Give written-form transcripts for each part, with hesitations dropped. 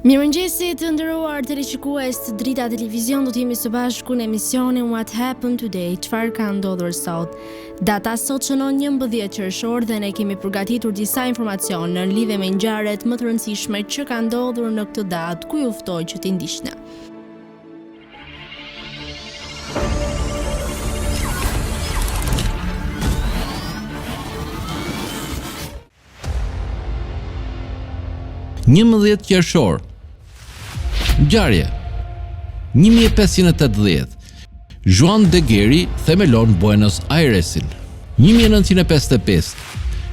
Mirëmëngjesi të nderuar teleshikues të Drita Televizion, do të jemi së bashku në emisionin What Happened Today, çfarë ka ndodhur sot. Data sot shënon 11 qershor dhe ne kemi përgatitur disa informacione në lidhje me ngjarjet më të rëndësishme që kanë ndodhur në këtë datë, ku ju ftoj që t'i ndiqni. Njëmbëdhjetë qershor. Ngjarje 1580. Juan de Garay themelon Buenos Airesin. 1955.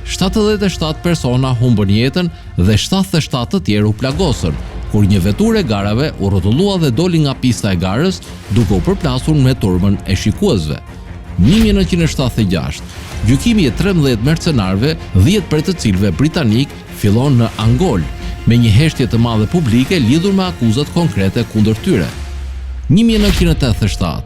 77 persona humbën jetën dhe 77 të tjerë u plagosën, kur një vetur e garave u rrotullua dhe doli nga pista e garës duke u përplasur me turmën e shikuesve. 1976. Gjykimi i 13 mercenarëve, 10 prej të cilëve britanik, fillon në Angol, me një heshtje të madhe publike lidhur me akuzat konkrete kundër tyre. 1987.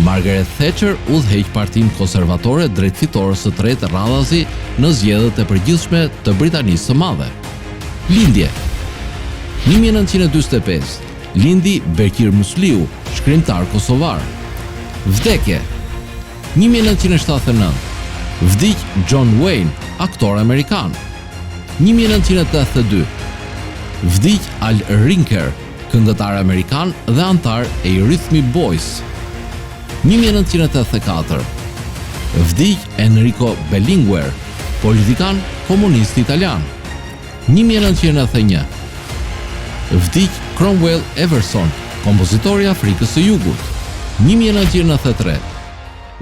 Margaret Thatcher udhëheq Partinë Konservatore drejt fitores së tretë radhazi në zgjedhjet e përgjithshme të Britanisë së Madhe. Lindje 1945. Lindi Bekir Musliu, shkrimtar kosovar. Vdekje 1979. Vdiq John Wayne, aktor amerikan. 1982. Vdiq Al Rinker, këngëtar amerikan dhe antar e Eurythmics Boys. 1984. Vdiq Enrico Berlinguer, politikan komunist italian. 1991. Vdiq Cromwell Everson, kompozitor i Afrikës së Jugut. 1993.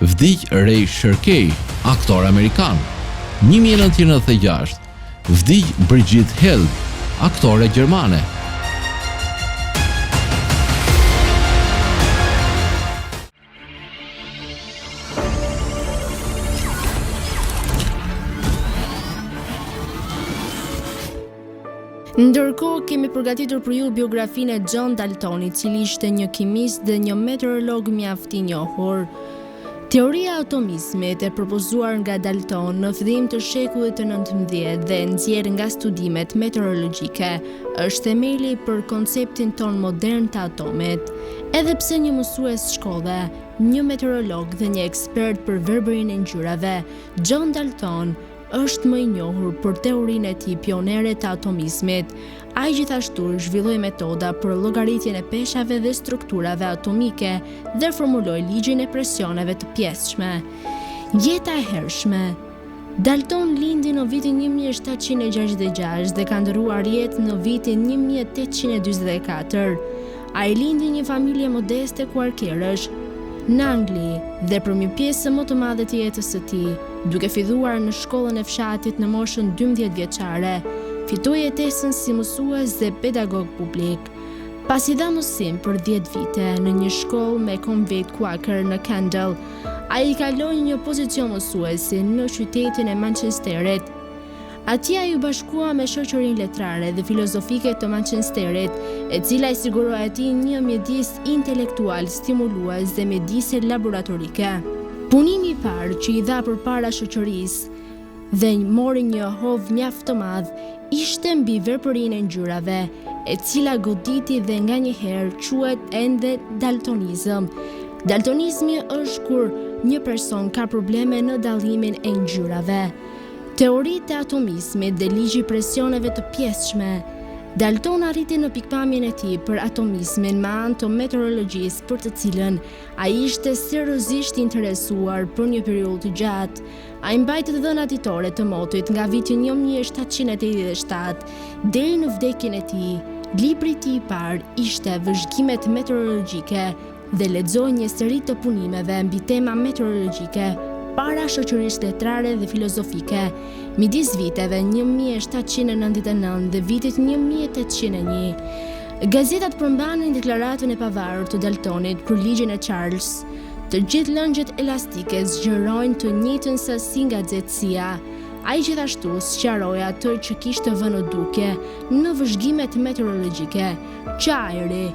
Vdiq Ray Shirkey, aktor amerikan. 1996. Vdiq Brigitte Held, aktore gjermane. Ndërkohë kemi përgatitur për ju biografinë e John Daltonit, i cili ishte një kimist dhe një meteorolog mjaft i njohur. Teoria e atomizmit e propozuar nga Dalton në fillim të shekullit të 19 dhe nxjerr nga studimet meteorologjike është themeli për konceptin ton modern të atomit. Edhe pse një mësues shkolle, një meteorolog dhe një ekspert për verbërinë e ngjyrave, John Dalton është më i njohur për teorinë e tij pionere të atomizmit. Ai gjithashtu zhvilloi metoda për llogaritjen e peshave dhe strukturave atomike dhe formuloi ligjin e presioneve të pjesshme. Jeta e hershme. Dalton lindi në vitin 1766 dhe ka ndëruar jetë në vitin 1844. Ai lindi një familje modeste kuarkerësh në Angli dhe për një pjesë më të madhe të jetës së tij, duke filluar në shkollën e fshatit në moshën 12 vjeçare, fitoi jetesën si mësues dhe pedagog publik. Pasi dha mësim për 10 vite në një shkollë me konvent kuaker në Kendal, ai kaloi një pozicion mësuesi në qytetin e Manchesterit. Atje ai u bashkua me shoqërinë letrare dhe filozofike të Manchesterit, e cila i siguroi atij një mjedis intelektual stimulues dhe mjedise laboratorike. Punimi i parë që i dha përpara shoqërisë dhe mori një hovë mjaft të madh ishte mbi verbërinë e ngjyrave, e cila goditi dhe nganjëherë quhet ende daltonizëm. Daltonizmi është kur një person ka probleme në dallimin e ngjyrave. Teoritë e atomizmit dhe ligji i presioneve të pjesshme. Dalton arriti në pikpamjen e tij për atomizmin me anë të meteorologjisë, për të cilën ai ishte seriozisht interesuar për një periudhë të gjatë. Ai mbajti dhënat ditore të motit nga viti 1787 deri në vdekjen e tij. Libri i tij i parë ishte Vëzhgimet meteorologjike dhe lexoi një seri të punimeve mbi tema meteorologjike para shoqërisë letrare dhe filozofike midis viteve 1799 dhe vitit 1801. Gazetat përmbanin deklaratën e pavarur të Daltonit për ligjin e Charles. Të gjithë lëngjet elastike zgjerojnë të njëjtën sasi nga nxehtësia. Ai gjithashtu sqaroi atë që kishte vënë duke në vëzhgimet meteorologjike, që ajri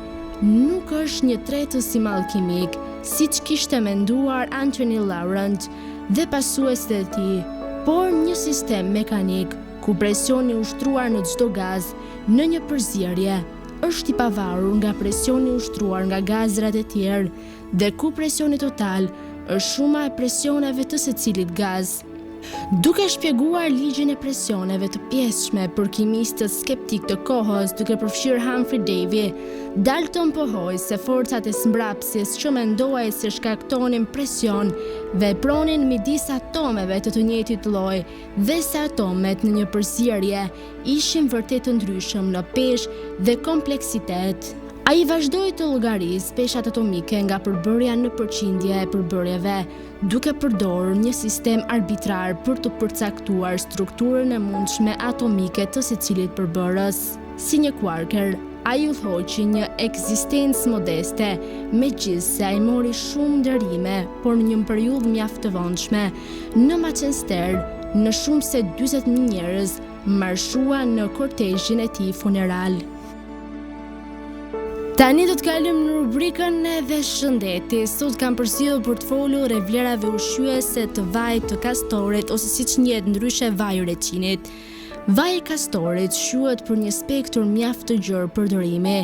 nuk është një tretës si mall kimik, siç kishte menduar Anthony Laurent dhe pasuesit e tij, por një sistem mekanik ku presioni ushtruar në çdo gaz në një përzierje është i pavarur nga presioni ushtruar nga gazrat e tjerë dhe ku presioni total është shuma e presioneve të secilit gaz. Duke shpjeguar ligjin e presioneve të pjesshme për kimistët skeptik të kohës, duke përfshirë Humphrey Davy, Dalton pohoi se forcat e smbrapsjes që mendohej se shkaktonin presion vepronin midis atomeve të njëjtit lloj dhe se atomet në një përzierje ishin vërtet të ndryshëm në peshë dhe kompleksitet. Ai vazhdoi të llogarisë peshat atomike nga përbërja në përqindje e përbërjeve, duke përdorur një sistem arbitrar për të përcaktuar strukturën e mundshme atomike të secilit përbërës. Si një quarker, ai udhëhoqi një ekzistencë modeste, megjithse ai mori shumë nderime, por në një periudhë mjaft të vonshme. Në Manchester, në shumë se 40.000 njerëz marshuan në kortezhin e tij funeral. Tani do të kalojmë në rubrikën e shëndeti. Sot kam përsëritur për të folur e vlerave ushqyese të vajit të kastorit ose siç njihet ndryshe vaji i recinit. Vaji i kastorit shuhet për një spektër mjaft të gjerë përdorimi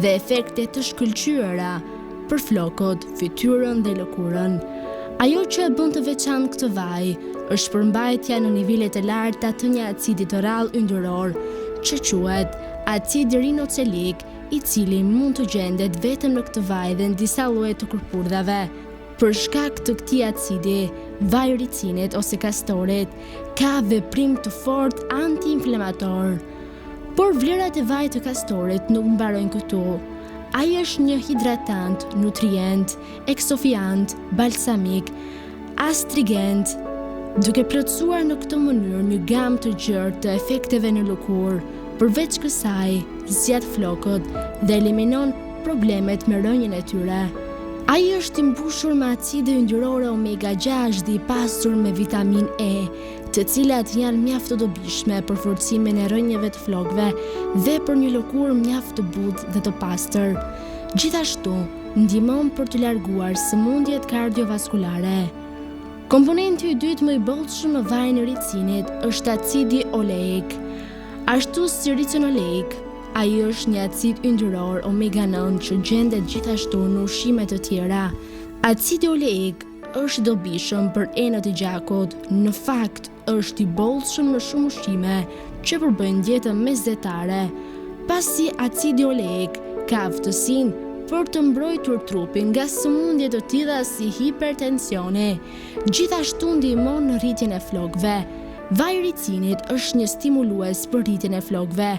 dhe efekte të shkëlqyera për flokët, fytyrën dhe lëkurën. Ajo që e bën të veçantë këtë vaj është përmbajtja në nivelet e larta të një acidi të rrallë yndyror, që quhet acid rinocelik, i cili mund të gjendet vetëm në këtë vaj dhe në disa lloje të kërpurdhave. Për shkak të këtij acidi, vaji i ricinit ose kastorit ka veprim të fortë antiinflamator. Por vlerat e vajit të kastorit nuk mbarojnë këtu. Ai është një hidratant, nutrient, eksofiant, balsamik, astringent, duke plotësuar në këtë mënyrë një gamë të gjerë të efekteve në lëkurë. Përveç kësaj, zgjat flokët dhe eliminon problemet me rënjen e tyre. Ai është i mbushur me acide yndyrore omega 6 dhe i pasur me vitamin E, të cilat janë mjaft të dobishme për forcimin e rënjeve të flokëve dhe për një lëkurë mjaft të butë dhe të pastër. Gjithashtu, ndihmon për të larguar sëmundjet kardiovaskulare. Komponenti i dytë më i bollshëm në vajin e ricinit është acidi oleik. Ashtu si ricinoleik, ai është një acid yndyror omega 9 që gjendet gjithashtu në ushqime të tjera. Acidi oleik është i dobishëm për enët e gjakut, në fakt është i bollshëm në shumë ushqime që përbëjnë dietën mesdhetare. Pasi acidi oleik ka aftësinë për të mbrojtur trupin nga sëmundje të tilla si hipertensioni, gjithashtu ndihmon në rritjen e flokëve. Vaji i ricinit është një stimulues për rritjen e flokëve,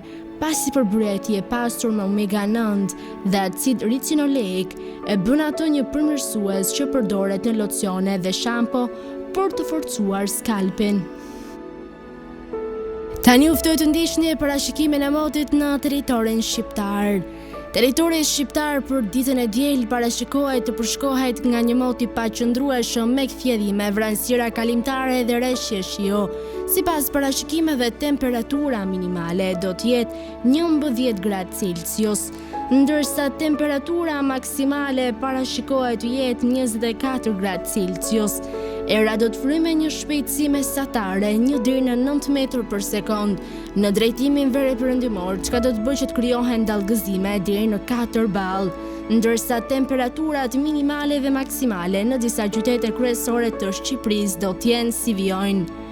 pasi përbërja e tij e pasur me omega 9 dhe acid ricinoleik e bën atë një përmirësues që përdoret në locione dhe shampo për të forcuar skalpin. Tani u ftoj të ndiqni parashikimin e motit në territorin shqiptar. Territori shqiptar për ditën e diel parashikohet të përshkohet nga një mot i paqëndrueshëm me kthjedhime, vranësira kalimtare dhe rreshje shiu. Sipas parashikimeve, temperatura minimale do të jetë 11 gradë Celsius, ndërsa temperatura maksimale parashikohet të jetë 24 gradë Celsius. Era do të fryjë me një shpejtësi mesatare 1 deri në 9 metër për sekond në drejtimin veriperëndimor, çka do të bëjë që të krijohen dallgëzime deri në 4 ball, ndërsa temperaturat minimale dhe maksimale në disa qytete kryesore të Shqipërisë do të jenë si vijojnë: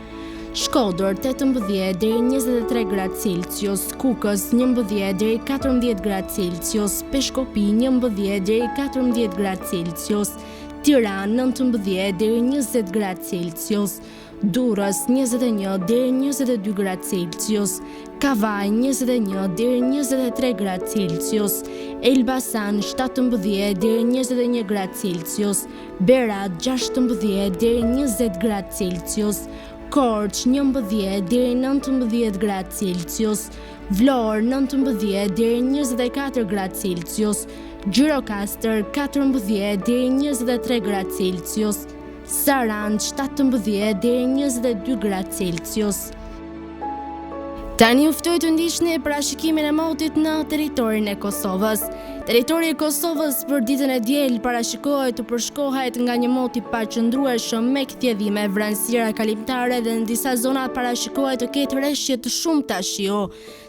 Shkodër 18 deri 23 gradë Celsius, Kukës 11 deri 14 gradë Celsius, Peshkopi 11 deri 14 gradë Celsius, Tiranë 19 deri 20 gradë Celsius, Durrës 21 deri 22 gradë Celsius, Kavaj 21 deri 23 gradë Celsius, Elbasan 17 deri 21 gradë Celsius, Berat 16 deri 20 gradë Celsius, Korç 11 deri 19 gradë Celsius, Vlorë 19 deri 24 gradë Celsius, Gjirokastër 14 deri 23 gradë Celsius, Sarandë 17 deri 22 gradë Celsius. Tani u ftoj të ndiqni parashikimin e motit në territorin e Kosovës. Territori i Kosovës për ditën e diel parashikohet të përshkohet nga një mot i paqëndrueshëm me kthjedhime, vranësira kalimtare dhe në disa zona parashikohet të ketë rreshje të shumta shiu.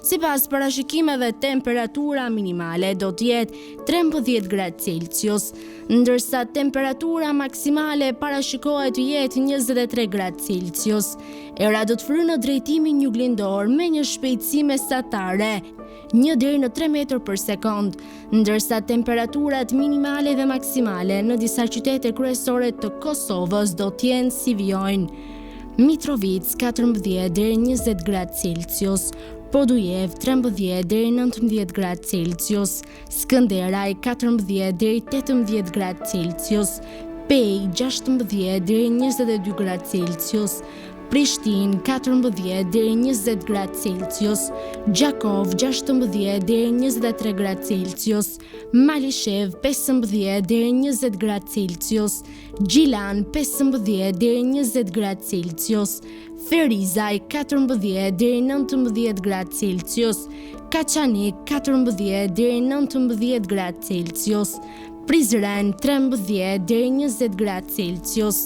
Sipas parashikimeve, temperatura minimale do të jetë 13 gradë Celsius, ndërsa temperatura maksimale parashikohet të jetë 23 gradë Celsius. Era do të frynë në drejtimin juglindor me një shpejtësi mesatare 1 deri në 3 metër për sekond, ndërsa temperaturat minimale dhe maksimale në disa qytete kryesore të Kosovës do të jenë si vijojnë: Mitrovica 14 deri 20 gradë Celsius, Podujev 13 deri 19 gradë Celsius, Skënderaj 14 deri 18 gradë Celsius, Pej 16 deri 22 gradë Celsius, Prishtinë 14 deri 20 gradë Celsius, Gjakov 16 deri 23 gradë Celsius, Malishev 15 deri 20 gradë Celsius, Gjilan 15 deri 20 gradë Celsius, Ferizaj 14 deri 19 gradë Celsius, Kaçanik 14 deri 19 gradë Celsius, Prizren 13 deri 20 gradë Celsius.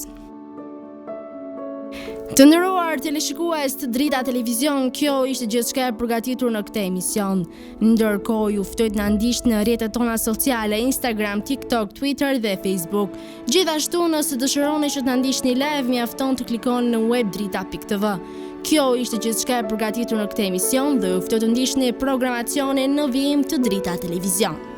Të nderuar teleshikues të Drita Televizion, kjo ishte gjithçka e përgatitur në këtë emision. Ndërkohë ju ftoj të na ndiqni në rrjetet tona sociale, Instagram, TikTok, Twitter dhe Facebook. Gjithashtu, nëse dëshironi që të na ndiqni live, mjafton të klikoni në webdrita.tv. Kjo ishte gjithçka e përgatitur në këtë emision dhe ju ftoj të ndiqni programacionin në vijim të Drita Televizion.